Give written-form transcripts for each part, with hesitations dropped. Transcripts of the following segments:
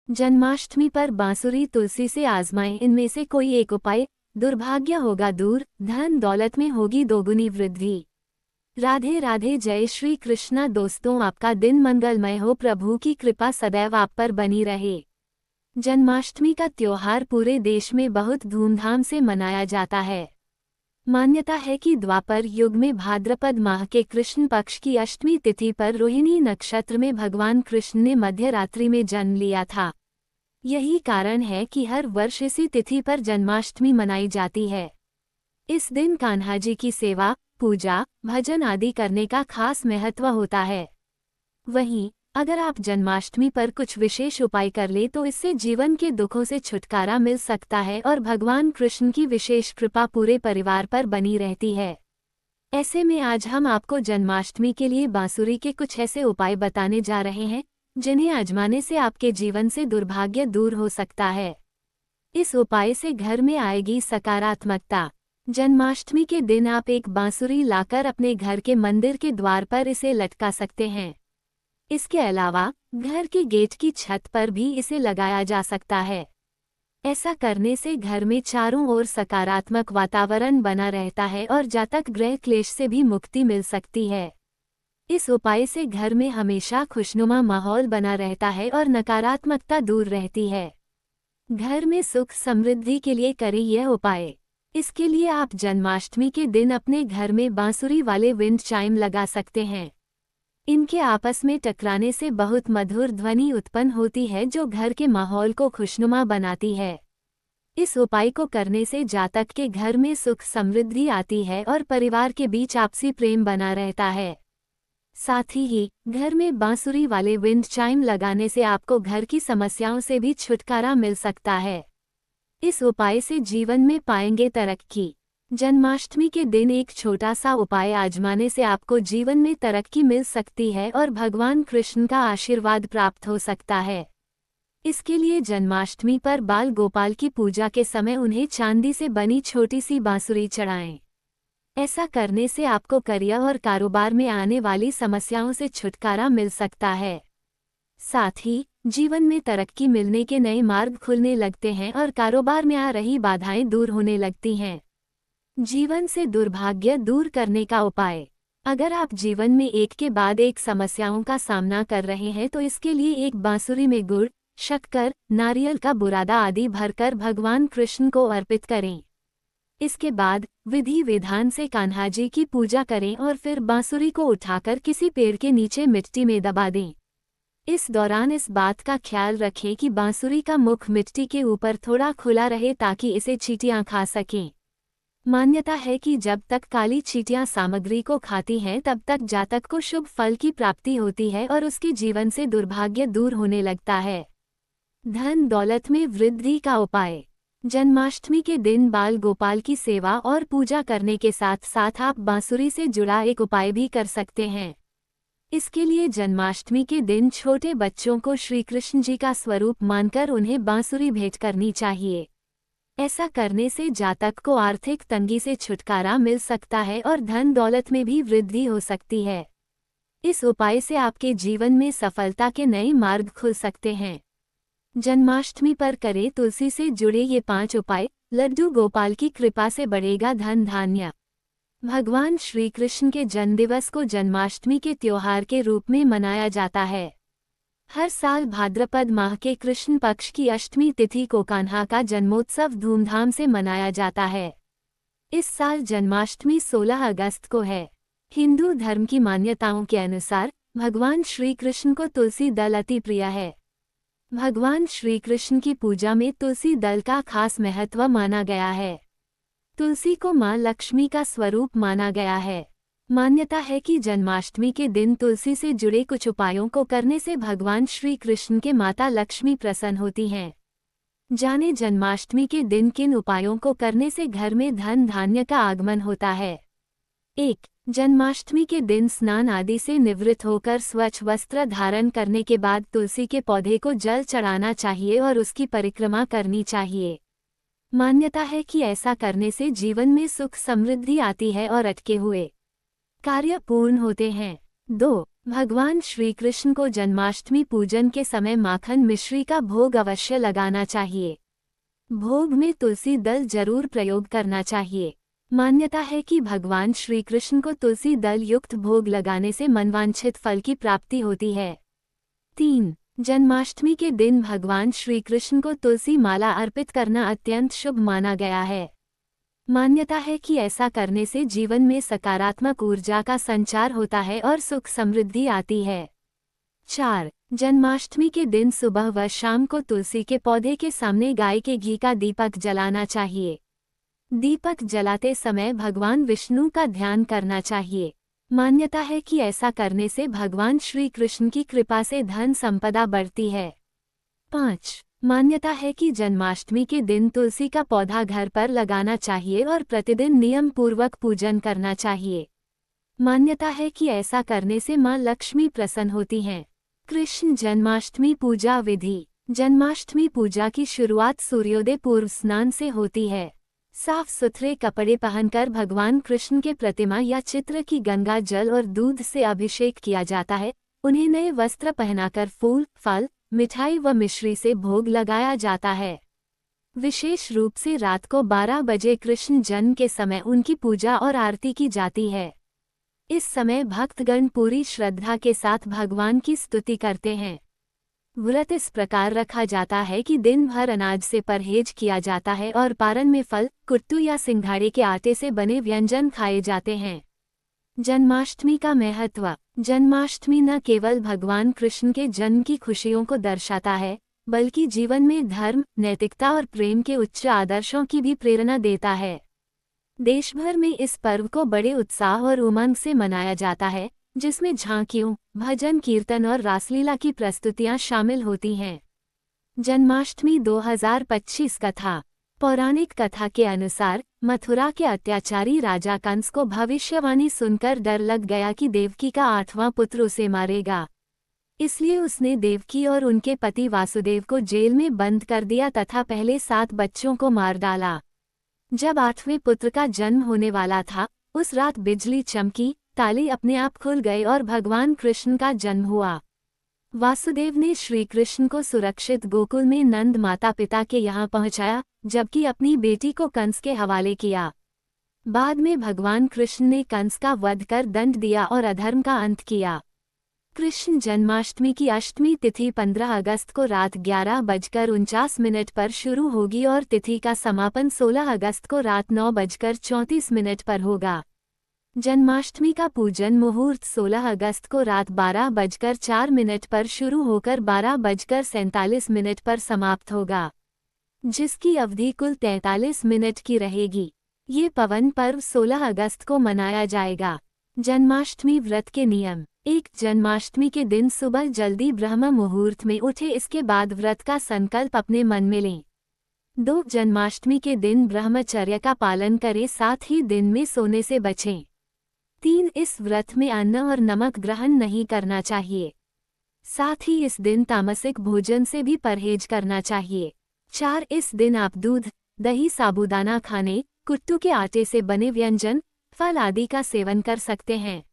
जन्माष्टमी पर बांसुरी तुलसी से आजमाएं इनमें से कोई एक उपाय। दुर्भाग्य होगा दूर, धन दौलत में होगी दोगुनी वृद्धि। राधे राधे, जय श्री कृष्णा। दोस्तों, आपका दिन मंगलमय हो, प्रभु की कृपा सदैव आप पर बनी रहे। जन्माष्टमी का त्योहार पूरे देश में बहुत धूमधाम से मनाया जाता है। मान्यता है कि द्वापर युग में भाद्रपद माह के कृष्ण पक्ष की अष्टमी तिथि पर रोहिणी नक्षत्र में भगवान कृष्ण ने मध्य रात्रि में जन्म लिया था। यही कारण है कि हर वर्ष इसी तिथि पर जन्माष्टमी मनाई जाती है। इस दिन कान्हा जी की सेवा, पूजा, भजन आदि करने का खास महत्व होता है। वहीं अगर आप जन्माष्टमी पर कुछ विशेष उपाय कर ले तो इससे जीवन के दुखों से छुटकारा मिल सकता है और भगवान कृष्ण की विशेष कृपा पूरे परिवार पर बनी रहती है। ऐसे में आज हम आपको जन्माष्टमी के लिए बांसुरी के कुछ ऐसे उपाय बताने जा रहे हैं जिन्हें आजमाने से आपके जीवन से दुर्भाग्य दूर हो सकता है। इस उपाय से घर में आएगी सकारात्मकता। जन्माष्टमी के दिन आप एक बांसुरी लाकर अपने घर के मंदिर के द्वार पर इसे लटका सकते हैं। इसके अलावा घर के गेट की छत पर भी इसे लगाया जा सकता है। ऐसा करने से घर में चारों ओर सकारात्मक वातावरण बना रहता है और जातक ग्रह क्लेश से भी मुक्ति मिल सकती है। इस उपाय से घर में हमेशा खुशनुमा माहौल बना रहता है और नकारात्मकता दूर रहती है। घर में सुख समृद्धि के लिए करें यह उपाय। इसके लिए आप जन्माष्टमी के दिन अपने घर में बांसुरी वाले विंड चाइम लगा सकते हैं। इनके आपस में टकराने से बहुत मधुर ध्वनि उत्पन्न होती है जो घर के माहौल को खुशनुमा बनाती है। इस उपाय को करने से जातक के घर में सुख समृद्धि आती है और परिवार के बीच आपसी प्रेम बना रहता है। साथ ही घर में बांसुरी वाले विंड चाइम लगाने से आपको घर की समस्याओं से भी छुटकारा मिल सकता है। इस उपाय से जीवन में पाएंगे तरक्की। जन्माष्टमी के दिन एक छोटा सा उपाय आजमाने से आपको जीवन में तरक्की मिल सकती है और भगवान कृष्ण का आशीर्वाद प्राप्त हो सकता है। इसके लिए जन्माष्टमी पर बाल गोपाल की पूजा के समय उन्हें चांदी से बनी छोटी सी बांसुरी चढ़ाएं। ऐसा करने से आपको करियर और कारोबार में आने वाली समस्याओं से छुटकारा मिल सकता है। साथ ही जीवन में तरक्की मिलने के नए मार्ग खुलने लगते हैं और कारोबार में आ रही बाधाएं दूर होने लगती हैं। जीवन से दुर्भाग्य दूर करने का उपाय। अगर आप जीवन में एक के बाद एक समस्याओं का सामना कर रहे हैं तो इसके लिए एक बांसुरी में गुड़, शक्कर, नारियल का बुरादा आदि भरकर भगवान कृष्ण को अर्पित करें। इसके बाद विधि विधान से कान्हा जी की पूजा करें और फिर बांसुरी को उठाकर किसी पेड़ के नीचे मिट्टी में दबा दें। इस दौरान इस बात का ख्याल रखें कि बांसुरी का मुख मिट्टी के ऊपर थोड़ा खुला रहे ताकि इसे चींटियां खा सकें। मान्यता है कि जब तक काली चींटियां सामग्री को खाती हैं तब तक जातक को शुभ फल की प्राप्ति होती है और उसके जीवन से दुर्भाग्य दूर होने लगता है। धन दौलत में वृद्धि का उपाय। जन्माष्टमी के दिन बाल गोपाल की सेवा और पूजा करने के साथ साथ आप बांसुरी से जुड़ा एक उपाय भी कर सकते हैं। इसके लिए जन्माष्टमी के दिन छोटे बच्चों को श्री कृष्ण जी का स्वरूप मानकर उन्हें बांसुरी भेंट करनी चाहिए। ऐसा करने से जातक को आर्थिक तंगी से छुटकारा मिल सकता है और धन दौलत में भी वृद्धि हो सकती है। इस उपाय से आपके जीवन में सफलता के नए मार्ग खुल सकते हैं। जन्माष्टमी पर करें तुलसी से जुड़े ये 5 उपाय। लड्डू गोपाल की कृपा से बढ़ेगा धन धान्य। भगवान श्री कृष्ण के जन्मदिवस को जन्माष्टमी के त्योहार के रूप में मनाया जाता है। हर साल भाद्रपद माह के कृष्ण पक्ष की अष्टमी तिथि को कान्हा का जन्मोत्सव धूमधाम से मनाया जाता है। इस साल जन्माष्टमी 16 अगस्त को है। हिंदू धर्म की मान्यताओं के अनुसार भगवान श्री कृष्ण को तुलसी दल अति प्रिय है। भगवान श्री कृष्ण की पूजा में तुलसी दल का खास महत्व माना गया है। तुलसी को मां लक्ष्मी का स्वरूप माना गया है। मान्यता है कि जन्माष्टमी के दिन तुलसी से जुड़े कुछ उपायों को करने से भगवान श्री कृष्ण के माता लक्ष्मी प्रसन्न होती हैं। जाने जन्माष्टमी के दिन किन उपायों को करने से घर में धन धान्य का आगमन होता है। 1. जन्माष्टमी के दिन स्नान आदि से निवृत्त होकर स्वच्छ वस्त्र धारण करने के बाद तुलसी के पौधे को जल चढ़ाना चाहिए और उसकी परिक्रमा करनी चाहिए। मान्यता है कि ऐसा करने से जीवन में सुख समृद्धि आती है और अटके हुए कार्य पूर्ण होते हैं। 2. भगवान श्री कृष्ण को जन्माष्टमी पूजन के समय माखन मिश्री का भोग अवश्य लगाना चाहिए। भोग में तुलसी दल जरूर प्रयोग करना चाहिए। मान्यता है कि भगवान श्री कृष्ण को तुलसी दल युक्त भोग लगाने से मनवांछित फल की प्राप्ति होती है। 3. जन्माष्टमी के दिन भगवान श्री कृष्ण को तुलसी माला अर्पित करना अत्यंत शुभ माना गया है। मान्यता है कि ऐसा करने से जीवन में सकारात्मक ऊर्जा का संचार होता है और सुख समृद्धि आती है। 4. जन्माष्टमी के दिन सुबह व शाम को तुलसी के पौधे के सामने गाय के घी का दीपक जलाना चाहिए। दीपक जलाते समय भगवान विष्णु का ध्यान करना चाहिए। मान्यता है कि ऐसा करने से भगवान श्री कृष्ण की कृपा से धन संपदा बढ़ती है। 5. मान्यता है कि जन्माष्टमी के दिन तुलसी का पौधा घर पर लगाना चाहिए और प्रतिदिन नियम पूर्वक पूजन करना चाहिए। मान्यता है कि ऐसा करने से मां लक्ष्मी प्रसन्न होती हैं। कृष्ण जन्माष्टमी पूजा विधि। जन्माष्टमी पूजा की शुरुआत सूर्योदय पूर्व स्नान से होती है। साफ सुथरे कपड़े पहनकर भगवान कृष्ण के प्रतिमा या चित्र की गंगा जल और दूध से अभिषेक किया जाता है। उन्हें नए वस्त्र पहनाकर फूल, फल, मिठाई व मिश्री से भोग लगाया जाता है। विशेष रूप से रात को 12 बजे कृष्ण जन्म के समय उनकी पूजा और आरती की जाती है। इस समय भक्तगण पूरी श्रद्धा के साथ भगवान की स्तुति करते हैं। व्रत इस प्रकार रखा जाता है कि दिन भर अनाज से परहेज किया जाता है और पारण में फल, कुट्टू या सिंघाड़े के आटे से बने व्यंजन खाए जाते हैं। जन्माष्टमी का महत्व। जन्माष्टमी न केवल भगवान कृष्ण के जन्म की खुशियों को दर्शाता है, बल्कि जीवन में धर्म, नैतिकता और प्रेम के उच्च आदर्शों की भी प्रेरणा देता है। देश भर में इस पर्व को बड़े उत्साह और उमंग से मनाया जाता है, जिसमें झांकियों, भजन कीर्तन और रासलीला की प्रस्तुतियां शामिल होती हैं। जन्माष्टमी 2025 कथा। पौराणिक कथा के अनुसार मथुरा के अत्याचारी राजा कंस को भविष्यवाणी सुनकर डर लग गया कि देवकी का 8वां पुत्र उसे मारेगा। इसलिए उसने देवकी और उनके पति वासुदेव को जेल में बंद कर दिया तथा पहले 7 बच्चों को मार डाला। जब 8वें पुत्र का जन्म होने वाला था, उस रात बिजली चमकी, ताले अपने आप खुल गए और भगवान कृष्ण का जन्म हुआ। वासुदेव ने श्री कृष्ण को सुरक्षित गोकुल में नंद माता पिता के यहाँ पहुँचाया, जबकि अपनी बेटी को कंस के हवाले किया। बाद में भगवान कृष्ण ने कंस का वध कर दंड दिया और अधर्म का अंत किया। कृष्ण जन्माष्टमी की अष्टमी तिथि 15 अगस्त को रात 11:49 पर शुरू होगी और तिथि का समापन 16 अगस्त को रात 9:34 पर होगा। जन्माष्टमी का पूजन मुहूर्त 16 अगस्त को रात 12:04 पर शुरू होकर 12:47 पर समाप्त होगा, जिसकी अवधि कुल 43 मिनट की रहेगी। ये पवन पर्व 16 अगस्त को मनाया जाएगा। जन्माष्टमी व्रत के नियम। 1. जन्माष्टमी के दिन सुबह जल्दी ब्रह्म मुहूर्त में उठे, इसके बाद व्रत का संकल्प अपने मन में लें। 2. जन्माष्टमी के दिन ब्रह्मचर्य का पालन करें, साथ ही दिन में सोने से बचें। 3. इस व्रत में अन्न और नमक ग्रहण नहीं करना चाहिए। साथ ही इस दिन तामसिक भोजन से भी परहेज करना चाहिए। 4. इस दिन आप दूध, दही, साबूदाना खाने, कुट्टू के आटे से बने व्यंजन, फल आदि का सेवन कर सकते हैं।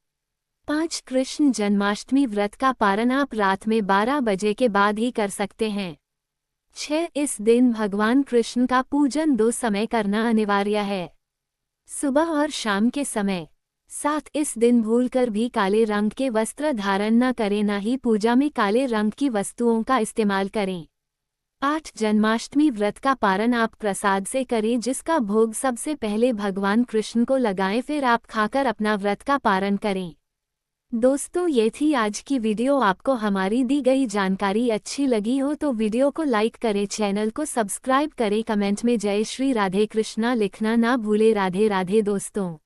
5. कृष्ण जन्माष्टमी व्रत का पारण आप रात में 12 बजे के बाद ही कर सकते हैं। 6. इस दिन भगवान कृष्ण का पूजन 2 समय करना अनिवार्य है, सुबह और शाम के समय। 7. इस दिन भूलकर भी काले रंग के वस्त्र धारण न करें, न ही पूजा में काले रंग की वस्तुओं का इस्तेमाल करें। 8. जन्माष्टमी व्रत का पारण आप प्रसाद से करें, जिसका भोग सबसे पहले भगवान कृष्ण को लगाएं, फिर आप खाकर अपना व्रत का पारण करें। दोस्तों, ये थी आज की वीडियो। आपको हमारी दी गई जानकारी अच्छी लगी हो तो वीडियो को लाइक करें, चैनल को सब्सक्राइब करें, कमेंट में जय श्री राधे कृष्णा लिखना ना भूले। राधे राधे दोस्तों।